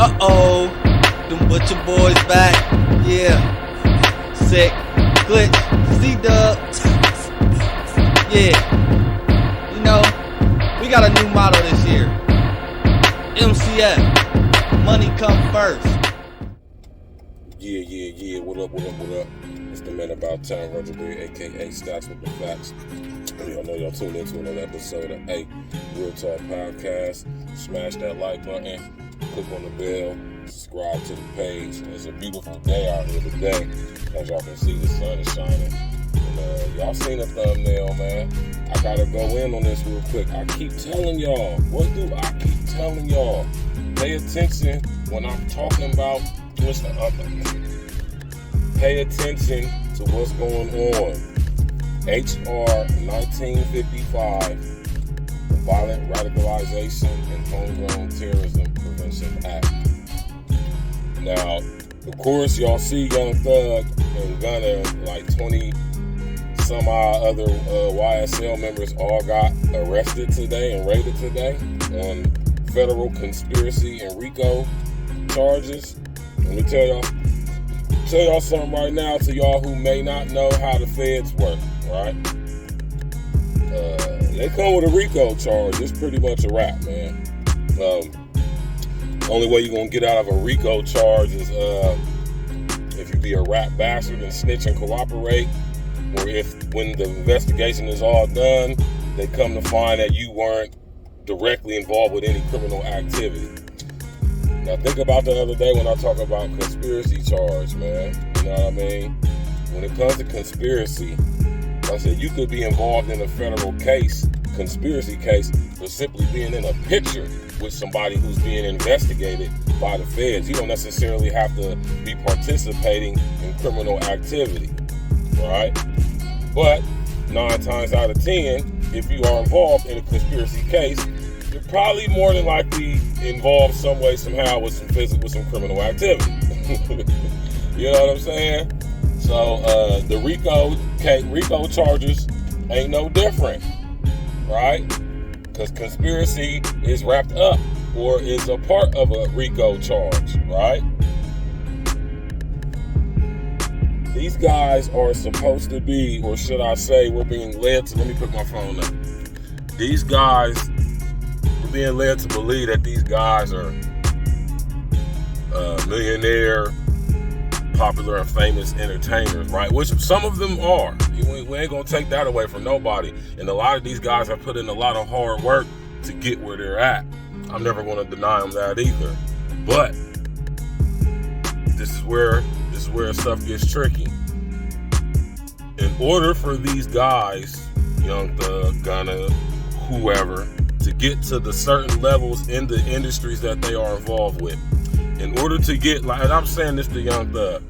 Uh-oh, them butcher boys back. Yeah, sick, glitch, C-Dub. Yeah, you know, we got a new motto this year. MCF, money come first. Yeah. What up? It's the man about town, Roger Berry, aka Stacks with the Facts. Y'all know y'all tuned into another episode of Real Talk Podcast. Smash that like button, click on the bell, subscribe to the page. It's a beautiful day out here today. As y'all can see, the sun is shining. And y'all seen the thumbnail, man. I gotta go in on this real quick. I keep telling y'all, what do I keep telling y'all? Pay attention when I'm talking about, listen, pay attention to what's going on. HR 1955, the Violent Radicalization and Homegrown Terrorism Prevention Act. Now, of course, y'all see Young Thug and Gunna, like 20 some odd other YSL members all got arrested today and raided today on federal conspiracy and RICO charges. Let me tell y'all something right now, to y'all who may not know how the feds work, right? They come with a RICO charge. It's pretty much a wrap, man. Only way you're gonna get out of a RICO charge is if you be a rap bastard and snitch and cooperate, or if when the investigation is all done, they come to find that you weren't directly involved with any criminal activity. Now think about the other day when I talk about conspiracy charge, man. You know what I mean? When it comes to conspiracy, like I said, you could be involved in a federal case, conspiracy case, for simply being in a picture with somebody who's being investigated by the feds. You don't necessarily have to be participating in criminal activity, right? But 9 times out of 10, if you are involved in a conspiracy case, you're probably more than likely involved some way, somehow with some criminal activity. You know what I'm saying? So the RICO charges ain't no different, right? Because conspiracy is wrapped up or is a part of a RICO charge, right? These guys are supposed to be, or should I say, we're being led to, let me put my phone up. These guys, we're being led to believe that these guys are millionaire, popular and famous entertainers, right? Which some of them are. We ain't gonna take that away from nobody. And a lot of these guys have put in a lot of hard work to get where they're at. I'm never gonna deny them that either. But this is where stuff gets tricky. In order for these guys, Young Thug, Gunna, whoever, to get to the certain levels in the industries that they are involved with, in order to get, like, and I'm saying this to Young Thug,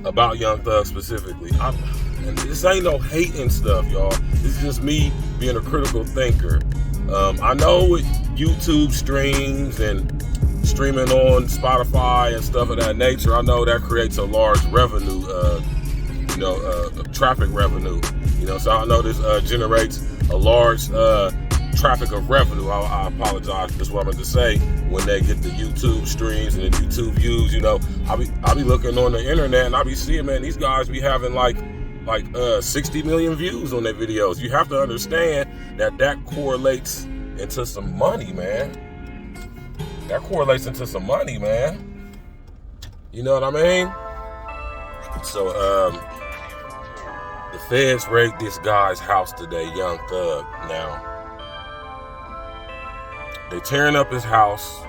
about Young Thug specifically, and this ain't no hating stuff, y'all. This is just me being a critical thinker. I know with YouTube streams and streaming on Spotify and stuff of that nature, I know that creates a large revenue, traffic revenue. So I know this generates a large traffic of revenue. I apologize, that's what I meant to say. When they get the YouTube streams and the YouTube views, I be looking on the internet and I be seeing, man, these guys be having like 60 million views on their videos. You have to understand that correlates into some money, man. That correlates into some money, man. You know what I mean? So, the feds raided this guy's house today, Young Thug. Now, they tearing up his house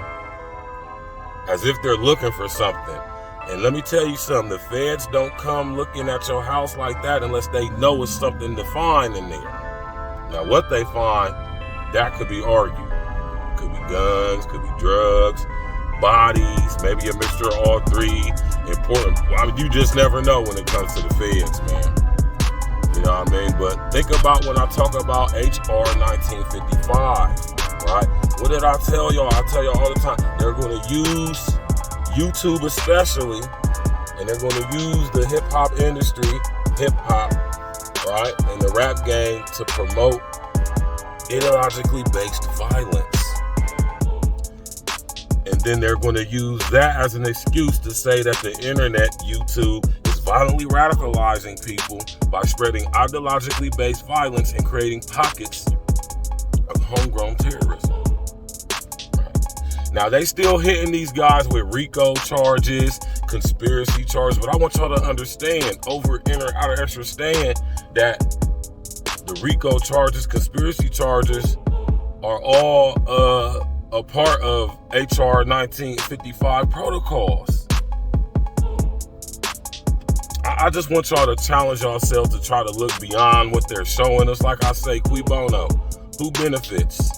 as if they're looking for something. And let me tell you something, the feds don't come looking at your house like that unless they know it's something to find in there. Now, what they find, that could be argued. Could be guns, could be drugs, bodies, maybe a mixture of all three. Important. You just never know when it comes to the feds, man. You know what I mean? But think about when I talk about HR 1955, right? What did I tell y'all? I tell y'all all the time, they're going to use YouTube especially, and they're going to use the hip-hop industry, hip-hop, right, and the rap game to promote ideologically based violence. And then they're going to use that as an excuse to say that the internet, YouTube, is violently radicalizing people by spreading ideologically based violence and creating pockets of homegrown terrorism. Now, they still hitting these guys with RICO charges, conspiracy charges, but I want y'all to understand, over, inner, outer, extra, stand, that the RICO charges, conspiracy charges, are all a part of HR 1955 protocols. I just want y'all to challenge yourselves to try to look beyond what they're showing us. Like I say, cui bono, who benefits?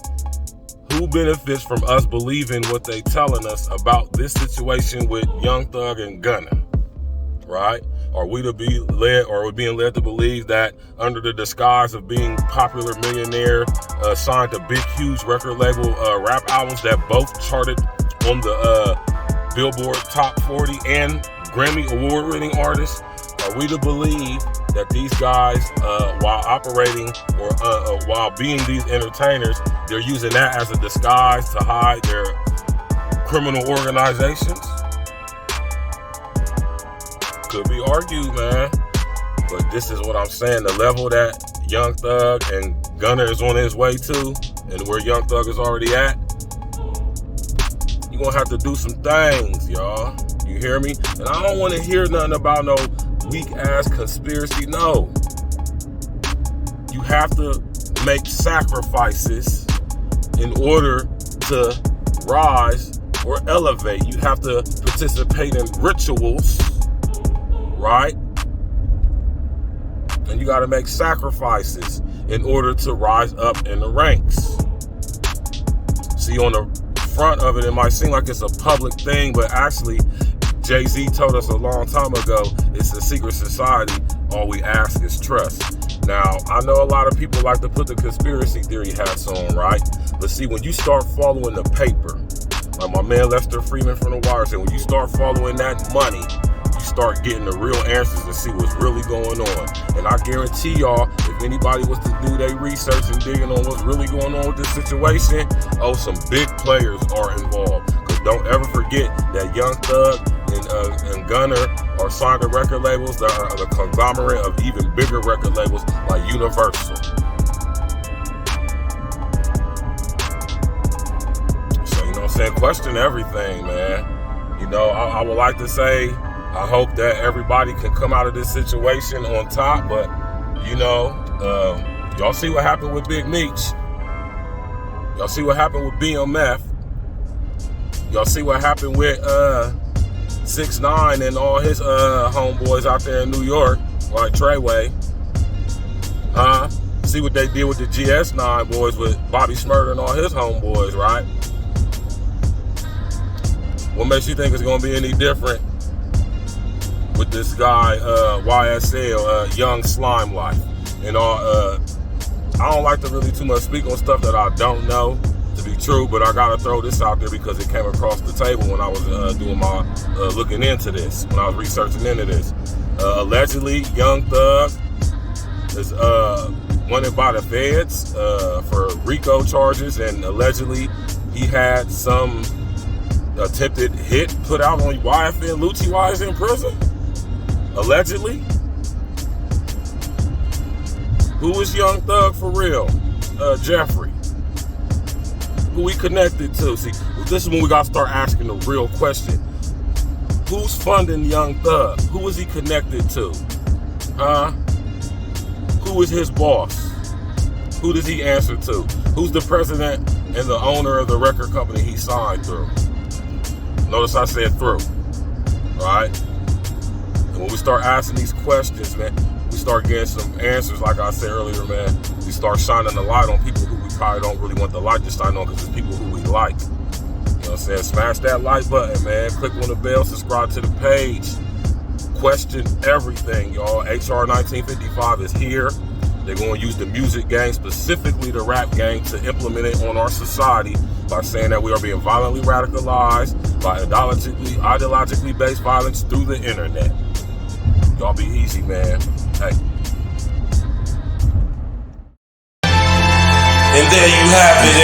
Who benefits from us believing what they telling us about this situation with Young Thug and Gunna, right? Are we to be led, or are we being led to believe that under the disguise of being popular millionaire, signed to big, huge record label rap albums that both charted on the Billboard Top 40 and Grammy Award-winning artists? Are we to believe that these guys, while operating or while being these entertainers, they're using that as a disguise to hide their criminal organizations? Could be argued, man. But this is what I'm saying. The level that Young Thug and Gunna is on his way to, and where Young Thug is already at, you're gonna have to do some things, y'all. You hear me? And I don't want to hear nothing about no weak ass conspiracy. No. You have to make sacrifices in order to rise or elevate. You have to participate in rituals, right? And you got to make sacrifices in order to rise up in the ranks. See, on the front of it, it might seem like it's a public thing, but actually, Jay-Z told us a long time ago, it's a secret society. All we ask is trust. Now, I know a lot of people like to put the conspiracy theory hats on, right? But see, when you start following the paper, like my man Lester Freeman from The Wire said, when you start following that money, you start getting the real answers and see what's really going on. And I guarantee y'all, if anybody was to do their research and digging on what's really going on with this situation, oh, some big players are involved. Because don't ever forget that Young Thug and Gunna are signed to record labels that are the conglomerate of even bigger record labels like Universal. So, you know what I'm saying? Question everything, man. You know, I would like to say, I hope that everybody can come out of this situation on top, but, you know, y'all see what happened with Big Meech. Y'all see what happened with BMF. Y'all see what happened with 6ix9ine and all his homeboys out there in New York, like Treyway. See what they did with the GS9 boys with Bobby Shmurda and all his homeboys, right? What makes you think it's gonna be any different with this guy, YSL, Young Slime Life? And all, I don't like to really too much speak on stuff that I don't know to be true, but I gotta throw this out there because it came across the table when I was doing my looking into this, when I was researching into this. Allegedly, Young Thug is wanted by the Feds for RICO charges, and allegedly he had some attempted hit put out on YFN Lucci while he's in prison. Allegedly. Who is Young Thug for real? Jeffrey. Who he connected to? See, this is when we gotta start asking the real question. Who's funding Young Thug? Who is he connected to? Who is his boss? Who does he answer to? Who's the president and the owner of the record company he signed through? Notice I said through, right? And when we start asking these questions, man, we start getting some answers. Like I said earlier, man, we start shining the light on people who we probably don't really want the light to shine on, because it's people who we like. You know what I'm saying? Smash that like button, man. Click on the bell, subscribe to the page. Question everything, y'all. HR 1955 is here. They're going to use the music gang, specifically the rap gang, to implement it on our society by saying that we are being violently radicalized by ideologically based violence through the internet. Y'all be easy, man. Hey. And there you have it,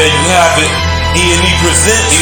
E&E presents,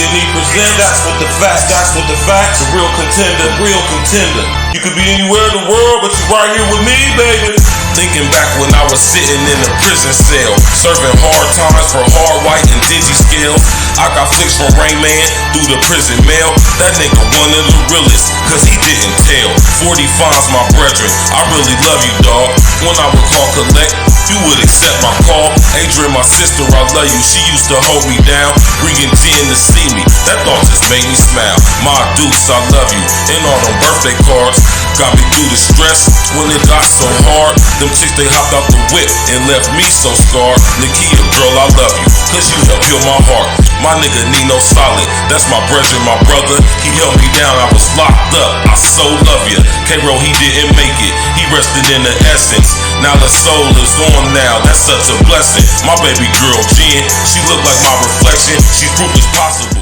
that's what the facts, the real contender. You could be anywhere in the world, but you right here with me, baby. Thinking back when I was sitting in a prison cell, serving hard times for hard white and dingy scale. I got flicks from Rain Man through the prison mail. That nigga one of the realest, cause he didn't tell. 40 fines, my brethren, I really love you, dog. When I would call collect, you would accept my call. Adrian, my sister, I love you, she used to hold me down. Bringing 10 to see me, that thought just made me smile. My Dukes, I love you, and all them birthday cards got me through the stress when it got so hard. Them chicks, they hopped out the whip and left me so scarred. Nakia, girl, I love you, cause you helped heal my heart. My nigga Nino Solid, that's my brethren, my brother. He held me down, I was locked up, I so love ya. K-Ro, he didn't make it, he rested in the essence. Now the soul is on now, that's such a blessing. My baby girl Jen, she look like my reflection. She's proof it's possible.